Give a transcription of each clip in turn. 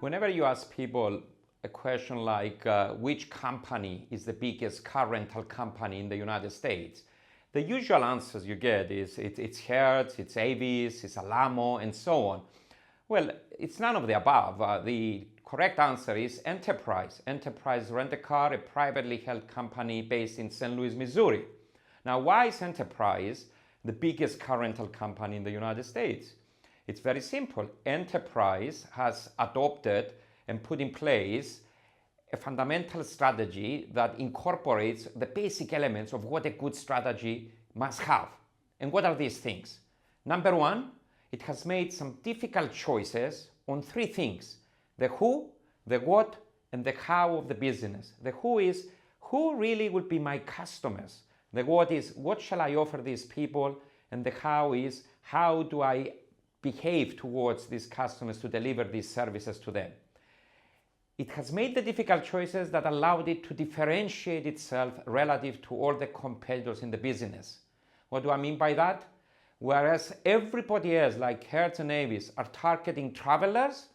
Whenever you ask people a question like which company is the biggest car rental company in the United States, the usual answers you get is it's Hertz, it's Avis, it's Alamo, and so on. Well, it's none of the above. The correct answer is Enterprise. Enterprise Rent-A-Car, a privately held company based in St. Louis, Missouri. Now, why is Enterprise the biggest car rental company in the United States? It's very simple. Enterprise has adopted and put in place a fundamental strategy that incorporates the basic elements of what a good strategy must have. And what are these things? Number one, it has made some difficult choices on three things: the who, the what, and the how of the business. The who is, who really will be my customers? The what is, what shall I offer these people? And the how is, how do I behave towards these customers to deliver these services to them? It has made the difficult choices that allowed it to differentiate itself relative to all the competitors in the business. What do I mean by that? Whereas everybody else, like Hertz and Avis, are targeting travelers,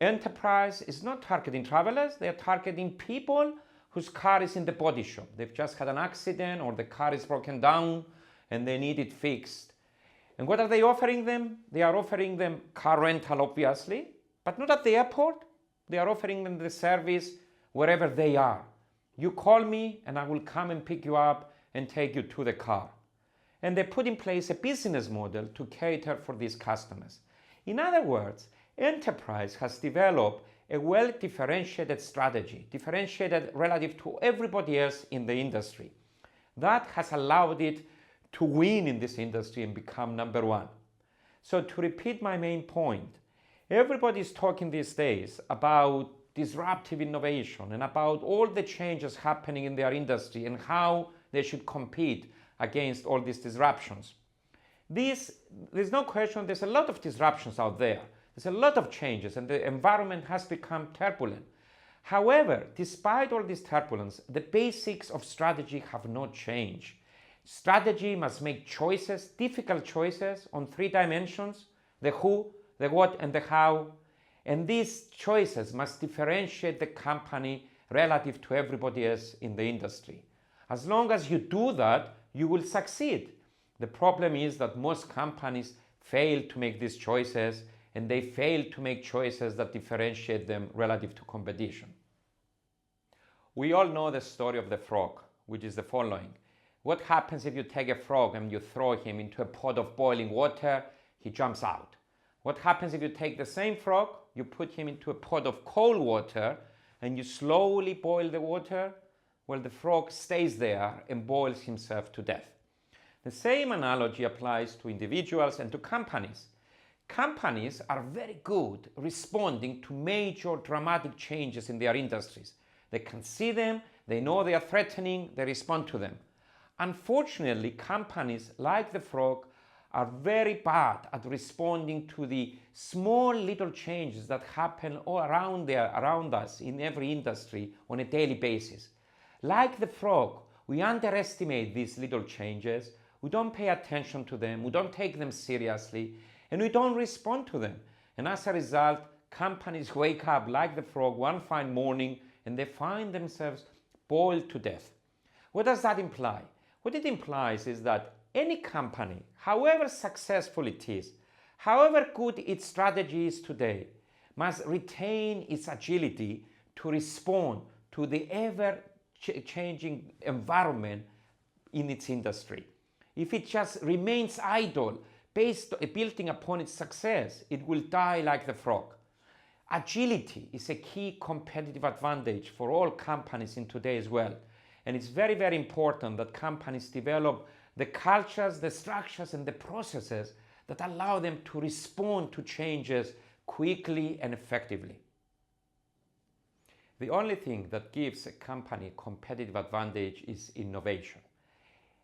Enterprise is not targeting travelers, they are targeting people whose car is in the body shop. They've just had an accident or the car is broken down and they need it fixed. And what are they offering them? They are offering them car rental, obviously, but not at the airport. They are offering them the service wherever they are. You call me and I will come and pick you up and take you to the car. And they put in place a business model to cater for these customers. In other words, Enterprise has developed a well-differentiated strategy, differentiated relative to everybody else in the industry. That has allowed it to win in this industry and become number one. So to repeat my main point, everybody is talking these days about disruptive innovation and about all the changes happening in their industry and how they should compete against all these disruptions. There's no question, there's a lot of disruptions out there. There's a lot of changes and the environment has become turbulent. However, despite all this turbulence, the basics of strategy have not changed. Strategy must make choices, difficult choices on three dimensions: the who, the what, and the how. And these choices must differentiate the company relative to everybody else in the industry. As long as you do that, you will succeed. The problem is that most companies fail to make these choices, and they fail to make choices that differentiate them relative to competition. We all know the story of the frog, which is the following. What happens if you take a frog and you throw him into a pot of boiling water? He jumps out. What happens if you take the same frog, you put him into a pot of cold water and you slowly boil the water? Well, the frog stays there and boils himself to death. The same analogy applies to individuals and to companies. Companies are very good responding to major dramatic changes in their industries. They can see them, they know they are threatening, they respond to them. Unfortunately, companies like the frog are very bad at responding to the small little changes that happen all around us in every industry on a daily basis. Like the frog, we underestimate these little changes, we don't pay attention to them, we don't take them seriously, and we don't respond to them. And as a result, companies wake up like the frog one fine morning and they find themselves boiled to death. What does that imply? What it implies is that any company, however successful it is, however good its strategy is today, must retain its agility to respond to the ever-changing environment in its industry. If it just remains idle, building upon its success, it will die like the frog. Agility is a key competitive advantage for all companies in today's world. And it's very, very important that companies develop the cultures, the structures, and the processes that allow them to respond to changes quickly and effectively. The only thing that gives a company a competitive advantage is innovation.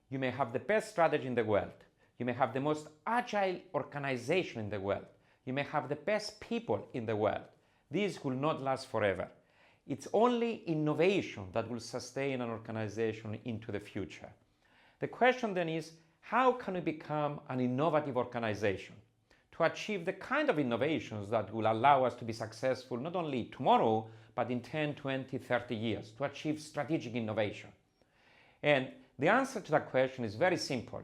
You may have the best strategy in the world. You may have the most agile organization in the world. You may have the best people in the world. These will not last forever. It's only innovation that will sustain an organization into the future. The question then is, how can we become an innovative organization? to achieve the kind of innovations that will allow us to be successful not only tomorrow, but in 10, 20, 30 years, to achieve strategic innovation? And the answer to that question is very simple.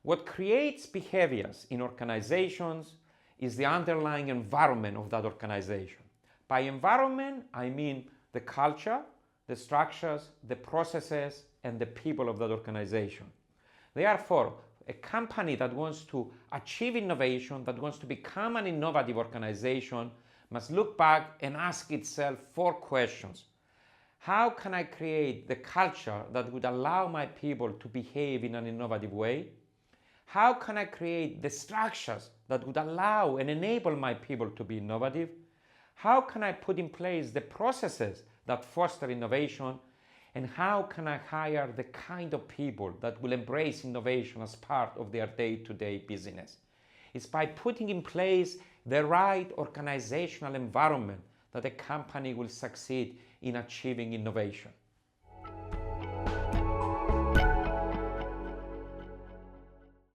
What creates behaviors in organizations is the underlying environment of that organization. By environment, I mean the culture, the structures, the processes, and the people of that organization. Therefore, a company that wants to achieve innovation, that wants to become an innovative organization, must look back and ask itself 4 questions. How can I create the culture that would allow my people to behave in an innovative way? How can I create the structures that would allow and enable my people to be innovative? How can I put in place the processes that foster innovation? And how can I hire the kind of people that will embrace innovation as part of their day-to-day business? It's by putting in place the right organizational environment that a company will succeed in achieving innovation.